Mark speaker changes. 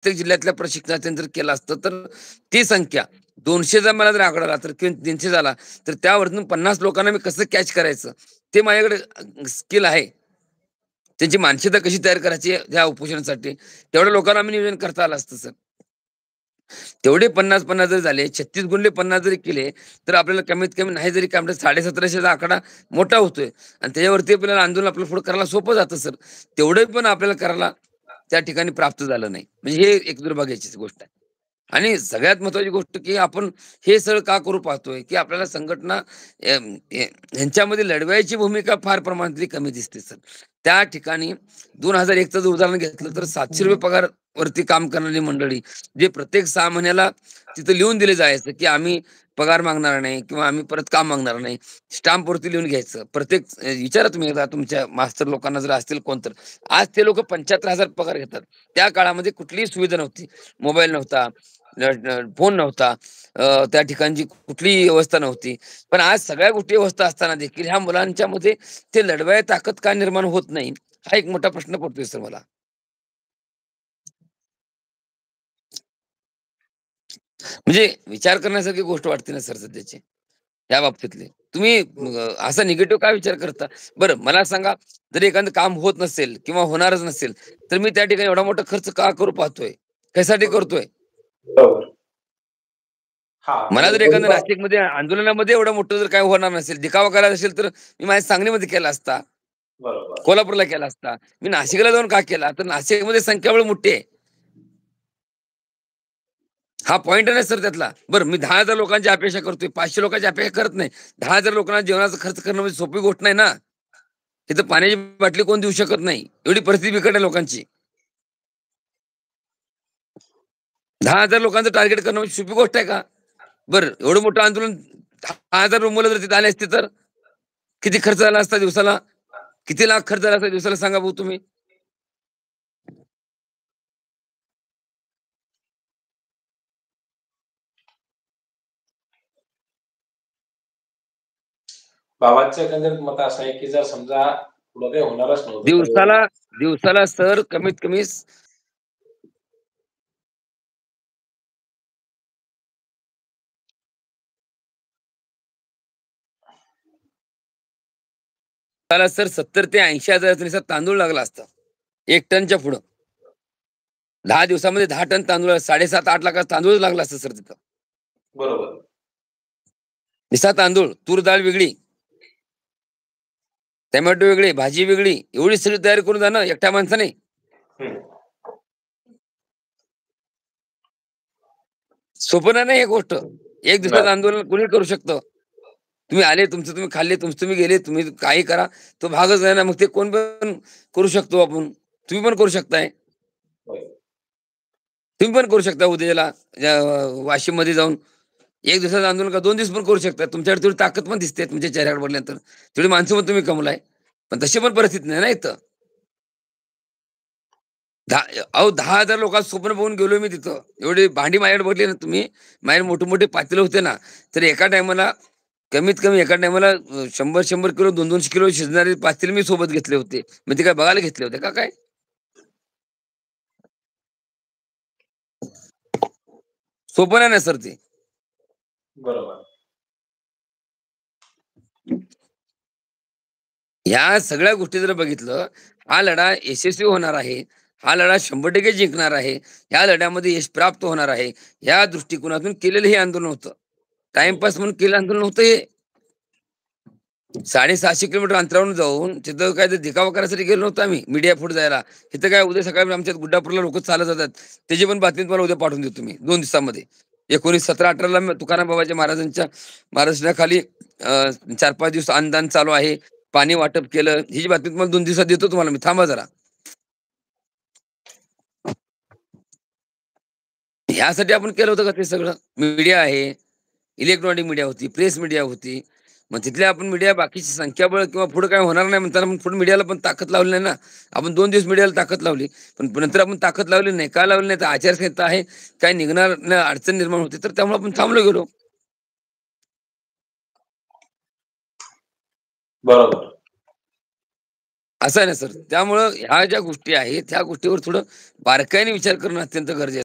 Speaker 1: प्रत्येक जिल्ह्यातल्या प्रशिक्षण केंद्र केलं असतं, तर ती संख्या 200 जर मला जर आकडा आला तर किंवा 300 झाला, तर त्यावरतून 50 लोकांना मी कसं कॅच करायचं, ते माझ्याकडे स्किल आहे. त्यांची मानसिकता कशी तयार करायची ह्या उपोषणासाठी, तेवढ्या लोकांना आम्ही नियोजन करता आलं असतं सर. तेवढे 50-50 जर झाले, 36 गुणिले 50 जरी केले, तर आपल्याला कमीत कमी नाही जरी काय म्हणतात 1750 चा आकडा मोठा होतोय आणि त्याच्यावरती आपल्याला आंदोलन आपलं पुढे करायला सोपं जातं सर. तेवढं पण आपल्याला करायला त्या ठिकाणी प्राप्त झालं नाही. म्हणजे हे एक दुर्भाग्याचीच गोष्ट आहे. आणि सगळ्यात महत्त्वाची गोष्ट, की आपण हे सगळं का करू पाहतोय, की आपल्याला संघटना ह्यांच्यामध्ये लढवायची भूमिका फार प्रमाणातली कमी दिसते सर. त्या ठिकाणी 2001चं जर उदाहरण घेतलं तर ₹700 पगार वरती काम करणारी मंडळी, जे प्रत्येक 6 महिन्याला तिथं लिहून दिले जायचं, की आम्ही पगार मागणार नाही किंवा आम्ही परत काम मागणार नाही. स्टॅम्पवरती लिहून घ्यायचं. प्रत्येक विचारा तुम्ही एकदा तुमच्या मास्तर लोकांना जर असतील कोण तर. आज ते लोकं 75,000 पगार घेतात. त्या काळामध्ये कुठलीही सुविधा नव्हती. मोबाईल नव्हता, फोन नव्हता. त्या ठिकाणची कुठलीही व्यवस्था नव्हती. पण आज सगळ्या गोष्टी व्यवस्था असताना देखील ह्या मुलांच्यामध्ये ते लढवायची ताकद का निर्माण होत नाही? हा एक मोठा प्रश्न पडतोय सर मला. म्हणजे विचार करण्यासारखी गोष्ट वाटते ना सर सध्याची, त्या बाबतीतली. तुम्ही असा निगेटिव्ह काय विचार करता? बरं मला सांगा, जर एखादं काम होत नसेल किंवा होणारच नसेल, तर मी त्या ठिकाणी एवढा मोठा खर्च का करू पाहतोय? कशासाठी करतोय?
Speaker 2: बरोबर. हां,
Speaker 1: मला
Speaker 2: म्हणजे
Speaker 1: जर एखादं
Speaker 2: थोडीफार
Speaker 1: नाशिकमध्ये आंदोलनामध्ये एवढं मोठं जर काही होणार नसेल, दिखावा करायचा असेल, तर मी माझ्या सांगलीमध्ये केला असता,
Speaker 2: बरोबर.
Speaker 1: कोल्हापूरला केला असता. मी नाशिकला जाऊन का केला? तर नाशिकमध्ये संख्याबळ मोठी आहे. हा पॉइंट आहे ना सर त्यातला. बरं मी 10,000 लोकांची अपेक्षा करतोय, 500 लोकांची अपेक्षा करत नाही. 10,000 लोकांना जेवणाचा खर्च करणं म्हणजे सोपी गोष्ट नाही ना. तिथं पाण्याची बाटली कोण देऊ शकत नाही. एवढी परिस्थिती बिकट आहे लोकांची. 10,000 लोकांचं टार्गेट करणं म्हणजे सोपी गोष्ट आहे का? बरं एवढं मोठं आंदोलन 10,000 मुलं जर तिथे आले असते तर? किती खर्च झाला असता दिवसाला? किती लाख खर्च झाला असता दिवसाला सांगा भाऊ तुम्ही?
Speaker 2: बाबांचं एकंदरीत मत असं आहे, की जर समजा पुढं काही होणारच नव्हतं तर
Speaker 1: दिवसाला दिवसाला सर कमीत कमी त्याला सर 70 ते 80,000 नुसार तांदूळ लागला असता. 1 टनच्या पुढं. 10 दिवसामध्ये 10 टन तांदूळ 7.5-8 लाखाचा तांदूळच लागला असता सर तिथं.
Speaker 2: बरोबर.
Speaker 1: निस्ता तांदूळ, तूर डाळ वेगळी, टोमॅटो वेगळे, भाजी वेगळी, एवढी सगळी तयारी करून जाणं एकट्या माणसाने.
Speaker 2: हं.
Speaker 1: सोपं नाही ना ही गोष्ट. एक दिवसाचं
Speaker 2: नाही.
Speaker 1: आंदोलन कोणी करू शकतं. तुम्ही आले, तुमचं तुम्ही खाल्ले, तुमचं तुम्ही गेले, तुम्ही काही करा. तो भागच आहे ना. मग ते कोण पण करू शकतो आपण. तुम्ही पण करू शकताय.
Speaker 2: होय.
Speaker 1: तुम्ही पण करू शकता उद्याला वाशिममध्ये जाऊन. 1 दिवसाचं आंदोलन का 2 दिवस पण करू शकता. तुमच्याकडे तेवढी ताकद पण दिसते तुमच्या चेहऱ्यावर बोलल्यानंतर. तेवढी माणसं पण तुम्ही कमवलाय. पण तशी पण परिस्थिती नाही ना इथं. 10,000 लोकांचं स्वप्न बघून गेलोय मी तिथं. एवढी भांडी माझ्याकडे बघितली ना तुम्ही, माझ्याकडे मोठे-मोठे पातेलं होते ना, तर एका टाईमाला कमीत कमी एका टाईमाला 100-100 किलो, 200-200 किलो शिजणारे पातेले मी सोबत घेतले होते. मग ते काय बघायला घेतले होते का काय? सोपं नाही ना सर ते.
Speaker 2: बरोबर.
Speaker 1: ह्या सगळ्या गोष्टी जर बघितलं, हा लढा यशस्वी होणार आहे. हा लढा 100% जिंकणार आहे. ह्या लढ्यामध्ये यश प्राप्त होणार आहे. या दृष्टिकोनातून केलेलं हे आंदोलन होतं.
Speaker 2: हं.
Speaker 1: टाईमपास म्हणून केलेलं आंदोलन नव्हतं हे. 750 किलोमीटर अंतरावरून जाऊन तिथं काय ते दिखावा करायसाठी गेलो नव्हतो आम्ही मीडिया पुढे जायला. इथं काय उद्या सकाळी आमच्या गुड्डापूरला लोकं चालत जातात. त्याची पण बातमी तुम्हाला उद्या पाठवून देतो मी 2 दिवसामध्ये. 19, 17, 18 ला तुकाराम बाबाच्या महाराजांच्या मार्गदर्शनाखाली 4-5 दिवस अन्नदान चालू आहे. पाणी वाटप केलं. ही जी बातमी तुम्हाला 2 दिवसात देतो तुम्हाला मी. थांबा जरा. ह्यासाठी आपण केलं होतं का ते सगळं? मीडिया आहे, इलेक्ट्रॉनिक मीडिया होती, प्रेस मीडिया होती. मग तिथल्या आपण मीडिया बाकीची संख्याबळ किंवा पुढे काय होणार नाही म्हणताना आपण पुढे मीडियाला पण ताकद लावली नाही ना. आपण 2 दिवस मीडियाला ताकद लावली. पण नंतर आपण ताकद लावली नाही. का लावली नाही? तर आचारसंहिता आहे. काय निघणार नाही, अडचण निर्माण होते. तर त्यामुळे आपण थांबलो गेलो.
Speaker 2: बरोबर.
Speaker 1: असं आहे ना सर. त्यामुळं ह्या ज्या गोष्टी आहेत, ह्या गोष्टीवर थोडं बारकाईने विचार करणं अत्यंत गरजेचं